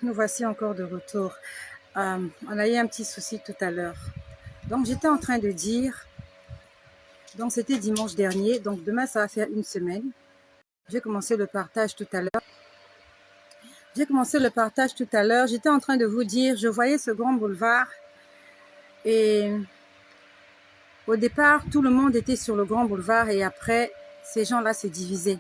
Nous voici encore de retour. On a eu un petit souci tout à l'heure. Donc, j'étais en train de dire, donc c'était dimanche dernier, donc demain, ça va faire une semaine. J'ai commencé le partage tout à l'heure. J'étais en train de vous dire, je voyais ce grand boulevard et au départ, tout le monde était sur le grand boulevard et après, ces gens-là se divisaient.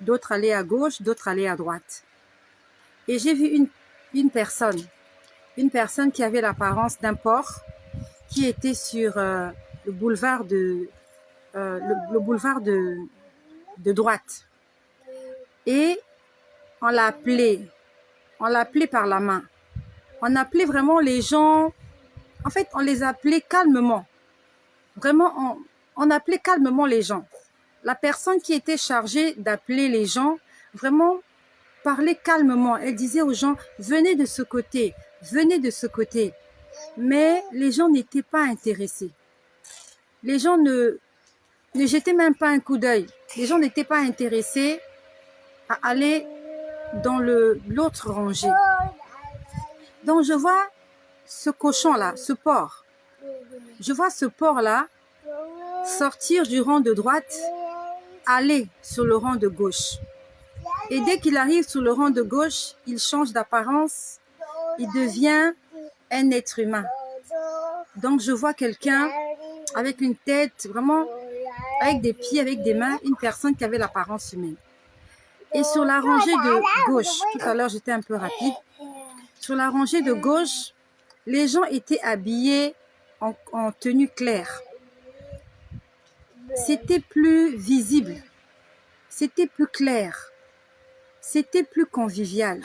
D'autres allaient à gauche, d'autres allaient à droite. Et j'ai vu une personne qui avait l'apparence d'un porc, qui était sur le boulevard de droite. Et on l'a appelé par la main. On appelait vraiment les gens, en fait, on les appelait calmement. Vraiment, on appelait calmement les gens. La personne qui était chargée d'appeler les gens, vraiment, parlait calmement. Elle disait aux gens, venez de ce côté, venez de ce côté. Mais les gens n'étaient pas intéressés. Les gens ne jetaient même pas un coup d'œil. Les gens n'étaient pas intéressés à aller dans l'autre rangée. Donc, je vois ce cochon-là, ce porc. Je vois ce porc-là sortir du rang de droite, aller sur le rang de gauche. Et dès qu'il arrive sur le rang de gauche, il change d'apparence. Il devient un être humain. Donc, je vois quelqu'un avec une tête, vraiment, avec des pieds, avec des mains, une personne qui avait l'apparence humaine. Et sur la rangée de gauche, tout à l'heure, j'étais un peu rapide. Sur la rangée de gauche, les gens étaient habillés en tenue claire. C'était plus visible. C'était plus clair. C'était plus convivial.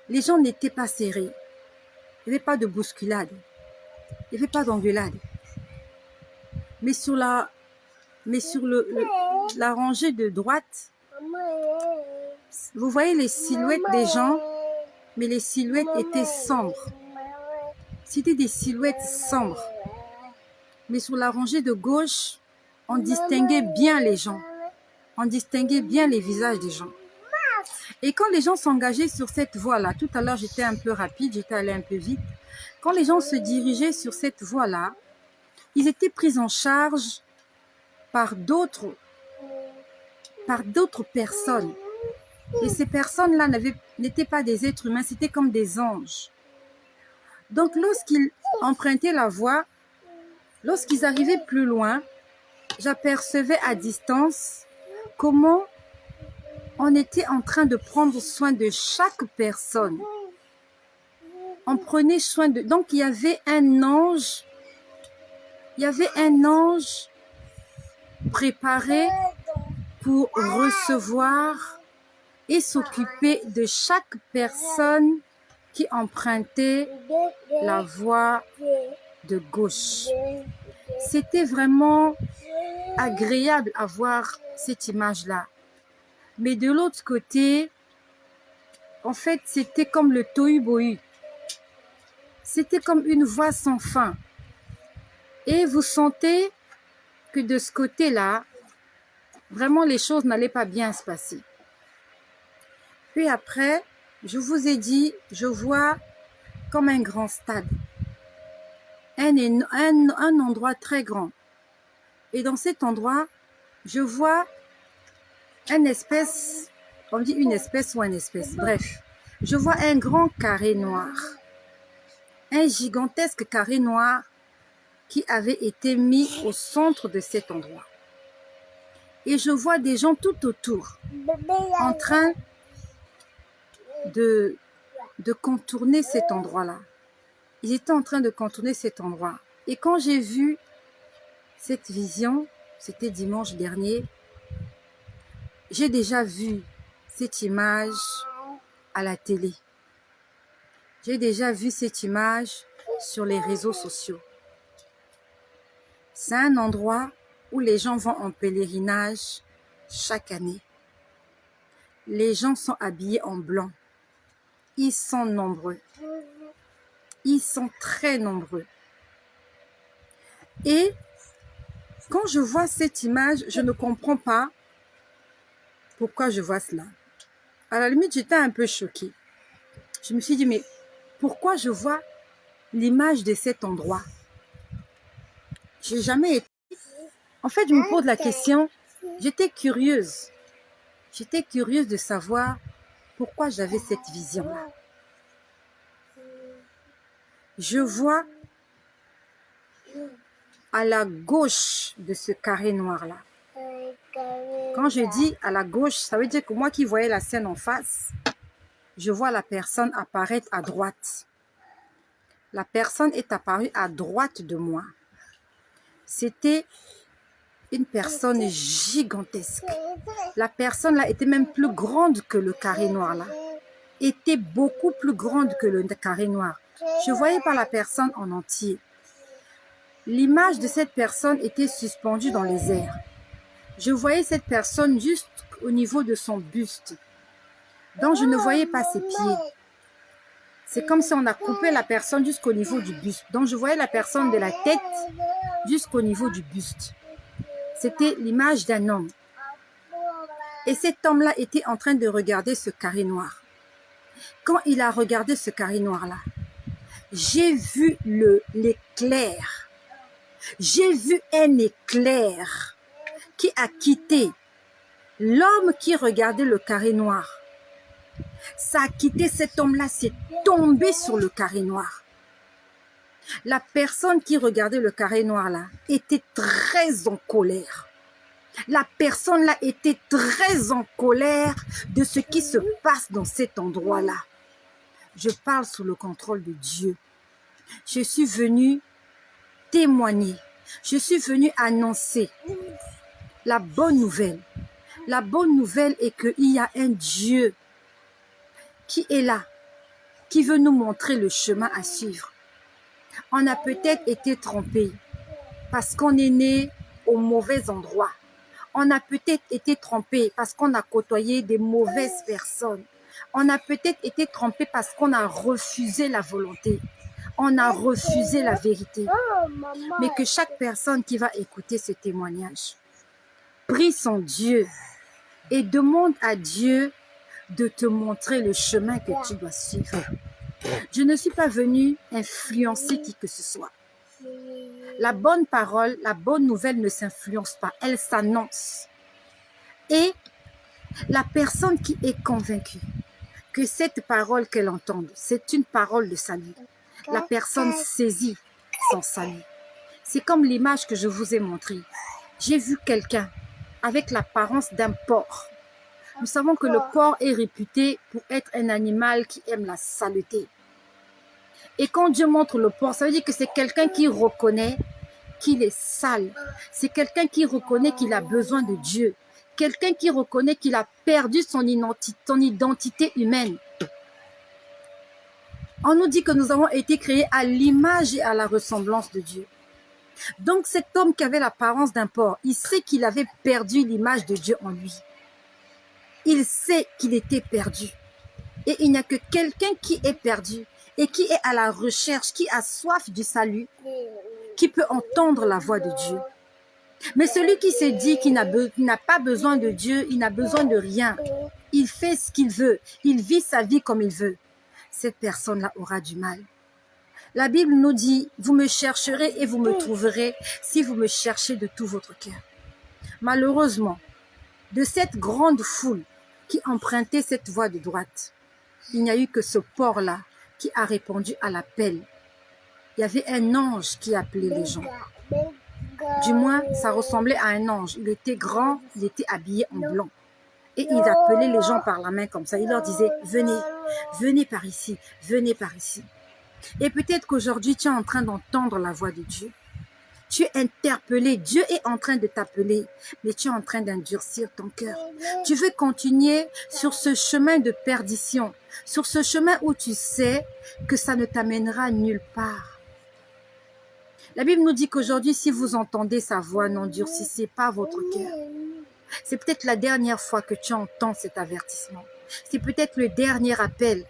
Les gens n'étaient pas serrés. Il n'y avait pas de bousculade. Il n'y avait pas d'engueulade. Mais sur la rangée de droite, vous voyez les silhouettes des gens, mais les silhouettes étaient sombres. C'était des silhouettes sombres. Mais sur la rangée de gauche, on distinguait bien les gens. On distinguait bien les visages des gens. Et quand les gens s'engageaient sur cette voie-là, tout à l'heure j'étais un peu rapide, j'étais allée un peu vite. Quand les gens se dirigeaient sur cette voie-là, ils étaient pris en charge par d'autres personnes. Et ces personnes-là n'étaient pas des êtres humains, c'était comme des anges. Donc lorsqu'ils empruntaient la voie, lorsqu'ils arrivaient plus loin, j'apercevais à distance comment on était en train de prendre soin de chaque personne. On prenait soin de... Donc il y avait un ange préparé pour recevoir et s'occuper de chaque personne qui empruntait la voie de gauche. C'était vraiment agréable à voir cette image-là. Mais de l'autre côté, en fait, c'était comme le tohu-bohu. C'était comme une voie sans fin. Et vous sentez que de ce côté-là, vraiment les choses n'allaient pas bien se passer. Puis après, je vous ai dit, je vois comme un grand stade. Un endroit très grand. Et dans cet endroit, je vois une espèce, on dit une espèce ou une espèce, bref. Je vois un grand carré noir. Un gigantesque carré noir qui avait été mis au centre de cet endroit. Et je vois des gens tout autour en train de contourner cet endroit-là. Ils étaient en train de contourner cet endroit. Et quand j'ai vu cette vision, c'était dimanche dernier, j'ai déjà vu cette image à la télé. J'ai déjà vu cette image sur les réseaux sociaux. C'est un endroit où les gens vont en pèlerinage chaque année. Les gens sont habillés en blanc. Ils sont nombreux. Ils sont très nombreux. Et quand je vois cette image, je ne comprends pas pourquoi je vois cela. À la limite, j'étais un peu choquée. Je me suis dit, mais pourquoi je vois l'image de cet endroit? J'ai jamais été... En fait, je me pose la question, j'étais curieuse. J'étais curieuse de savoir pourquoi j'avais cette vision-là. Je vois à la gauche de ce carré noir-là. Quand je dis à la gauche, ça veut dire que moi qui voyais la scène en face, je vois la personne apparaître à droite. La personne est apparue à droite de moi. C'était une personne gigantesque. La personne là était même plus grande que le carré noir là. Était beaucoup plus grande que le carré noir. Je ne voyais pas la personne en entier. L'image de cette personne était suspendue dans les airs. Je voyais cette personne juste au niveau de son buste. Donc, je ne voyais pas ses pieds. C'est comme si on a coupé la personne jusqu'au niveau du buste. Donc, je voyais la personne de la tête jusqu'au niveau du buste. C'était l'image d'un homme. Et cet homme-là était en train de regarder ce carré noir. Quand il a regardé ce carré noir-là, j'ai vu l'éclair. J'ai vu un éclair qui a quitté l'homme qui regardait le carré noir. Ça a quitté cet homme-là, c'est tombé sur le carré noir. La personne qui regardait le carré noir-là était très en colère. La personne-là était très en colère de ce qui se passe dans cet endroit-là. Je parle sous le contrôle de Dieu. Je suis venue témoigner. Je suis venue annoncer la bonne nouvelle. La bonne nouvelle est qu'il y a un Dieu qui est là, qui veut nous montrer le chemin à suivre. On a peut-être été trompé parce qu'on est né au mauvais endroit. On a peut-être été trompé parce qu'on a côtoyé des mauvaises personnes. On a peut-être été trompé parce qu'on a refusé la volonté. On a refusé la vérité. Mais que chaque personne qui va écouter ce témoignage prie son Dieu et demande à Dieu de te montrer le chemin que tu dois suivre. Je ne suis pas venue influencer qui que ce soit. La bonne parole, la bonne nouvelle ne s'influence pas, elle s'annonce. Et la personne qui est convaincue que cette parole qu'elle entend, c'est une parole de salut, la personne saisit son salut. C'est comme l'image que je vous ai montrée. J'ai vu quelqu'un avec l'apparence d'un porc. Nous savons que le porc est réputé pour être un animal qui aime la saleté. Et quand Dieu montre le porc, ça veut dire que c'est quelqu'un qui reconnaît qu'il est sale. C'est quelqu'un qui reconnaît qu'il a besoin de Dieu. Quelqu'un qui reconnaît qu'il a perdu son identité humaine. On nous dit que nous avons été créés à l'image et à la ressemblance de Dieu. Donc cet homme qui avait l'apparence d'un porc, il sait qu'il avait perdu l'image de Dieu en lui. Il sait qu'il était perdu. Et il n'y a que quelqu'un qui est perdu et qui est à la recherche, qui a soif du salut, qui peut entendre la voix de Dieu. Mais celui qui se dit qu'il n'a pas besoin de Dieu, il n'a besoin de rien, il fait ce qu'il veut, il vit sa vie comme il veut, cette personne-là aura du mal. La Bible nous dit, vous me chercherez et vous me trouverez si vous me cherchez de tout votre cœur. Malheureusement, de cette grande foule qui empruntait cette voie de droite, il n'y a eu que ce porc-là qui a répondu à l'appel. Il y avait un ange qui appelait les gens. Du moins, ça ressemblait à un ange. Il était grand, il était habillé en blanc. Et il appelait les gens par la main comme ça. Il leur disait, venez, venez par ici, venez par ici. Et peut-être qu'aujourd'hui, tu es en train d'entendre la voix de Dieu. Tu es interpellé, Dieu est en train de t'appeler, mais tu es en train d'endurcir ton cœur. Tu veux continuer sur ce chemin de perdition, sur ce chemin où tu sais que ça ne t'amènera nulle part. La Bible nous dit qu'aujourd'hui, si vous entendez sa voix, n'endurcissez pas votre cœur. C'est peut-être la dernière fois que tu entends cet avertissement. C'est peut-être le dernier appel.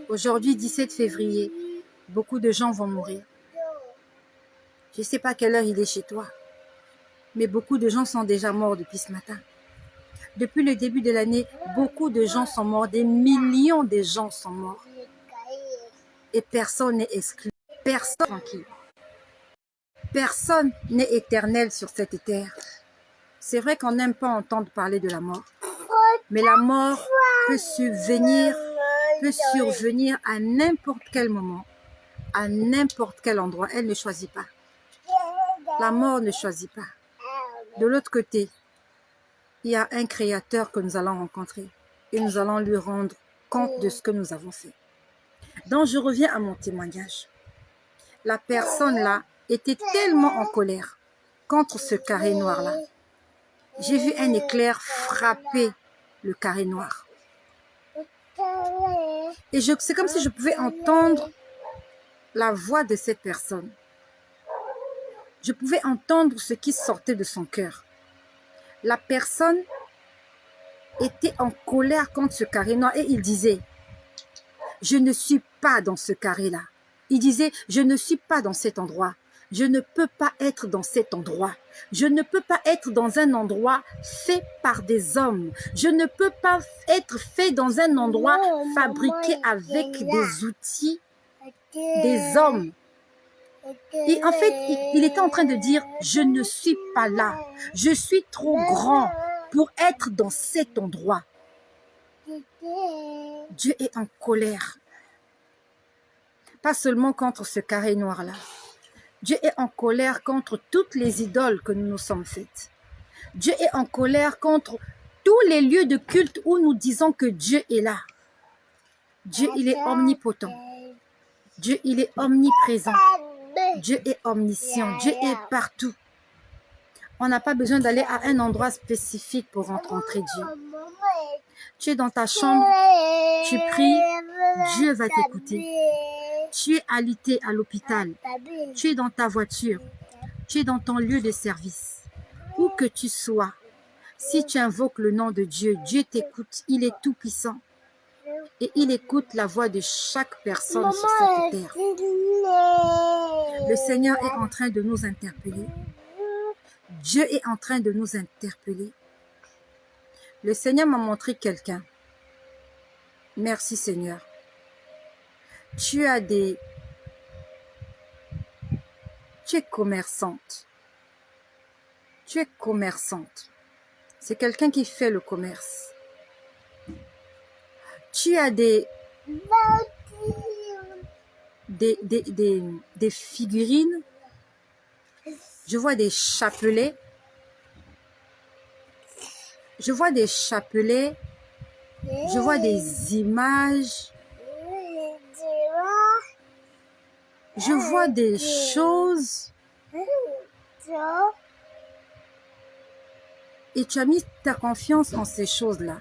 Aujourd'hui, 17 février, beaucoup de gens vont mourir. Je ne sais pas quelle heure il est chez toi, mais beaucoup de gens sont déjà morts depuis ce matin. Depuis le début de l'année, beaucoup de gens sont morts, des millions de gens sont morts. Et personne n'est exclu, personne tranquille. Personne n'est éternel sur cette terre. C'est vrai qu'on n'aime pas entendre parler de la mort. Mais la mort peut survenir à n'importe quel moment, à n'importe quel endroit. Elle ne choisit pas. La mort ne choisit pas. De l'autre côté, il y a un créateur que nous allons rencontrer et nous allons lui rendre compte de ce que nous avons fait. Donc, je reviens à mon témoignage. La personne là était tellement en colère contre ce carré noir-là. J'ai vu un éclair frapper le carré noir. Et c'est comme si je pouvais entendre la voix de cette personne. Je pouvais entendre ce qui sortait de son cœur. La personne était en colère contre ce carré noir et il disait, je ne suis pas dans ce carré-là. Il disait, je ne suis pas dans cet endroit. Je ne peux pas être dans cet endroit. Je ne peux pas être dans un endroit fait par des hommes. Je ne peux pas être fait dans un endroit fabriqué avec des outils des hommes. Et en fait, il était en train de dire, je ne suis pas là. Je suis trop grand pour être dans cet endroit. Dieu est en colère. Pas seulement contre ce carré noir-là. Dieu est en colère contre toutes les idoles que nous nous sommes faites. Dieu est en colère contre tous les lieux de culte où nous disons que Dieu est là. Dieu, il est omnipotent. Dieu, il est omniprésent. Dieu est omniscient. Dieu est partout. On n'a pas besoin d'aller à un endroit spécifique pour rencontrer Dieu. Tu es dans ta chambre, tu pries, Dieu va t'écouter. Tu es alité à l'hôpital, tu es dans ta voiture, tu es dans ton lieu de service. Où que tu sois, si tu invoques le nom de Dieu, Dieu t'écoute, il est tout puissant. Et il écoute la voix de chaque personne sur cette terre. Le Seigneur est en train de nous interpeller. Dieu est en train de nous interpeller. Le Seigneur m'a montré quelqu'un. Merci Seigneur. Tu es commerçante. Tu es commerçante. C'est quelqu'un qui fait le commerce. Tu as des figurines. Je vois des chapelets. Je vois des chapelets. Je vois des images. Je vois des choses. Et tu as mis ta confiance en ces choses-là.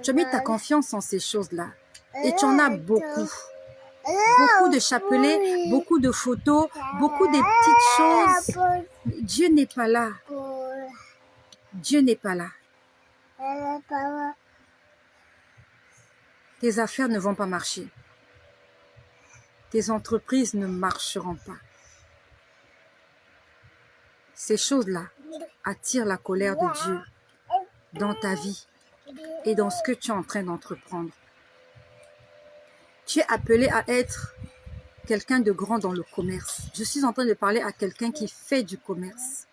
Tu as mis ta confiance en ces choses-là. Et tu en as beaucoup. Beaucoup de chapelets, beaucoup de photos, beaucoup de petites choses. Dieu n'est pas là. Dieu n'est pas là. Tes affaires ne vont pas marcher. Tes entreprises ne marcheront pas. Ces choses-là attirent la colère de Dieu dans ta vie et dans ce que tu es en train d'entreprendre. Tu es appelé à être quelqu'un de grand dans le commerce. Je suis en train de parler à quelqu'un qui fait du commerce.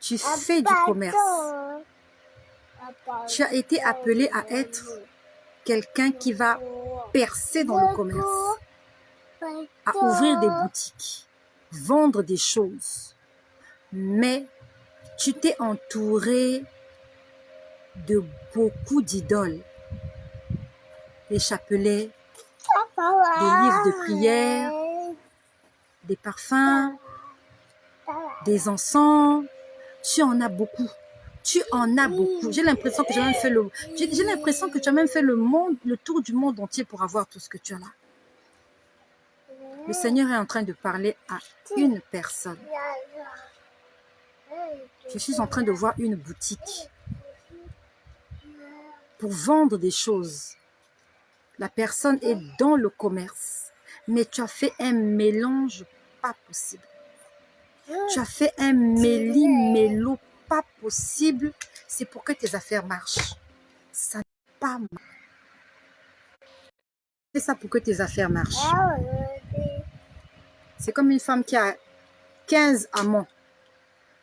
Tu fais du commerce. Tu as été appelé à être quelqu'un qui va percer dans le commerce, à ouvrir des boutiques, vendre des choses. Mais tu t'es entouré de beaucoup d'idoles. Des chapelets, des livres de prière, des parfums, des encens. Tu en as beaucoup. Tu en as beaucoup. J'ai l'impression que tu as même fait le tour du monde entier pour avoir tout ce que tu as là. Le Seigneur est en train de parler à une personne. Je suis en train de voir une boutique pour vendre des choses. La personne est dans le commerce, mais tu as fait un mélange pas possible. Tu as fait un méli-mélo pas possible. C'est pour que tes affaires marchent. Ça n'est pas mal. C'est ça pour que tes affaires marchent. C'est comme une femme qui a 15 amants.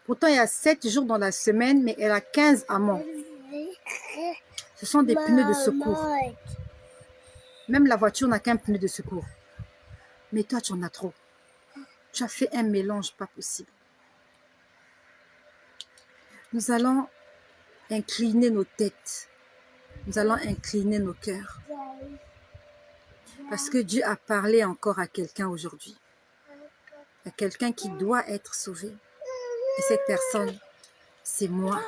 Pourtant, il y a 7 jours dans la semaine, mais elle a 15 amants. Ce sont des pneus de secours. Même la voiture n'a qu'un pneu de secours. Mais toi, tu en as trop. Tu as fait un mélange pas possible. Nous allons incliner nos têtes. Nous allons incliner nos cœurs. Parce que Dieu a parlé encore à quelqu'un aujourd'hui. À quelqu'un qui doit être sauvé. Et cette personne, c'est moi.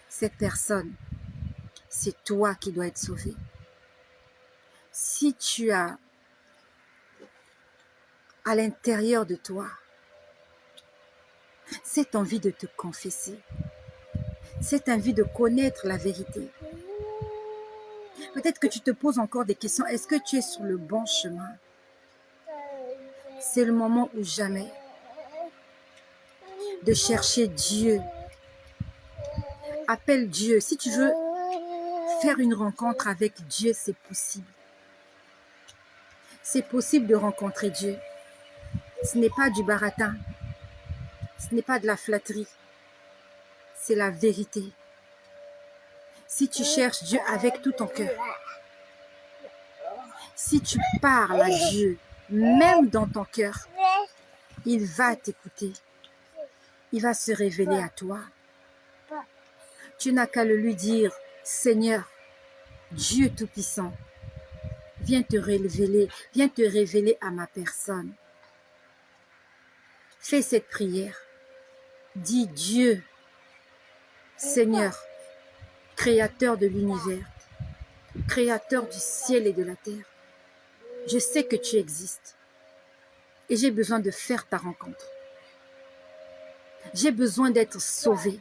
Cette personne, c'est toi qui dois être sauvé. Si tu as à l'intérieur de toi cette envie de te confesser, cette envie de connaître la vérité, peut-être que tu te poses encore des questions. Est-ce que tu es sur le bon chemin? C'est le moment ou jamais de chercher Dieu. Appelle Dieu. Si tu veux faire une rencontre avec Dieu, c'est possible. C'est possible de rencontrer Dieu. Ce n'est pas du baratin. Ce n'est pas de la flatterie. C'est la vérité. Si tu cherches Dieu avec tout ton cœur, si tu parles à Dieu, même dans ton cœur, il va t'écouter. Il va se révéler à toi. Tu n'as qu'à le lui dire, Seigneur, Dieu Tout-Puissant, viens te révéler à ma personne. Fais cette prière. Dis Dieu, Seigneur, Créateur de l'univers, Créateur du ciel et de la terre. Je sais que tu existes et j'ai besoin de faire ta rencontre. J'ai besoin d'être sauvé.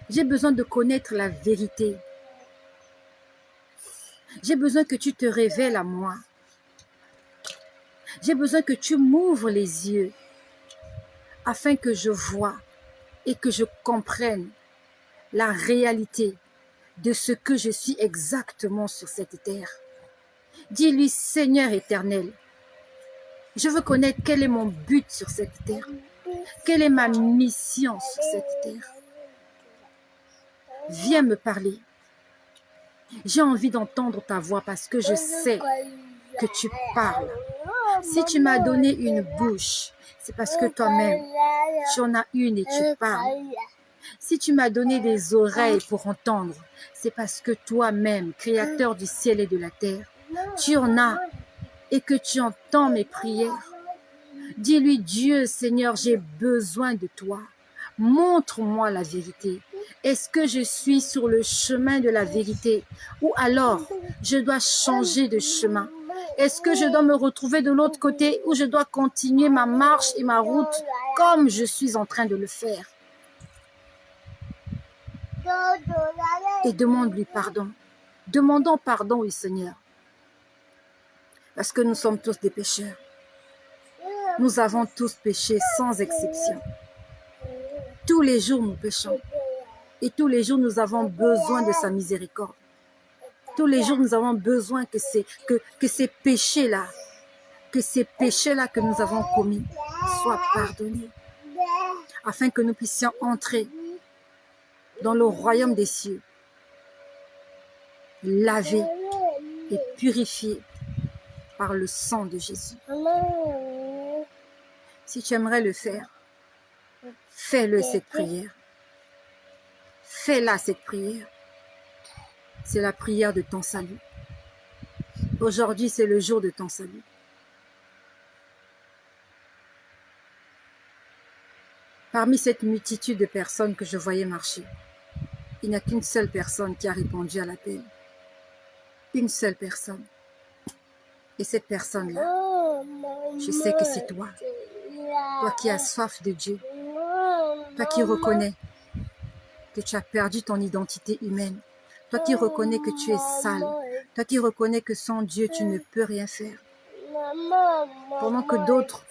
J'ai besoin de connaître la vérité. J'ai besoin que tu te révèles à moi. J'ai besoin que tu m'ouvres les yeux afin que je voie et que je comprenne la réalité de ce que je suis exactement sur cette terre. Dis-lui, Seigneur éternel, je veux connaître quel est mon but sur cette terre. Quelle est ma mission sur cette terre? Viens me parler. J'ai envie d'entendre ta voix parce que je sais que tu parles. Si tu m'as donné une bouche, c'est parce que toi-même, tu en as une et tu parles. Si tu m'as donné des oreilles pour entendre, c'est parce que toi-même, Créateur du ciel et de la terre, tu en as et que tu entends mes prières. Dis-lui, Dieu, Seigneur, j'ai besoin de toi. Montre-moi la vérité. Est-ce que je suis sur le chemin de la vérité ou alors je dois changer de chemin? Est-ce que je dois me retrouver de l'autre côté ou je dois continuer ma marche et ma route comme je suis en train de le faire? Et demande-lui pardon. Demandons pardon au Seigneur. Parce que nous sommes tous des pécheurs. Nous avons tous péché sans exception. Tous les jours nous péchons. Et tous les jours nous avons besoin de sa miséricorde. Tous les jours nous avons besoin que ces péchés-là, que nous avons commis soient pardonnés. Afin que nous puissions entrer dans le royaume des cieux, lavés et purifiés par le sang de Jésus. Si tu aimerais le faire, fais-le cette prière. Fais-la cette prière. C'est la prière de ton salut. Aujourd'hui, c'est le jour de ton salut. Parmi cette multitude de personnes que je voyais marcher, il n'y a qu'une seule personne qui a répondu à l'appel. Une seule personne. Et cette personne-là, je sais que c'est toi. Toi qui as soif de Dieu. Toi qui reconnais que tu as perdu ton identité humaine. Toi qui reconnais que tu es sale. Toi qui reconnais que sans Dieu, tu ne peux rien faire. Pendant que d'autres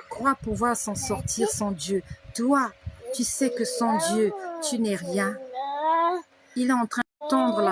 croient pouvoir s'en sortir sans Dieu. Toi, tu sais que sans Dieu, tu n'es rien. Il est en train de tendre la main.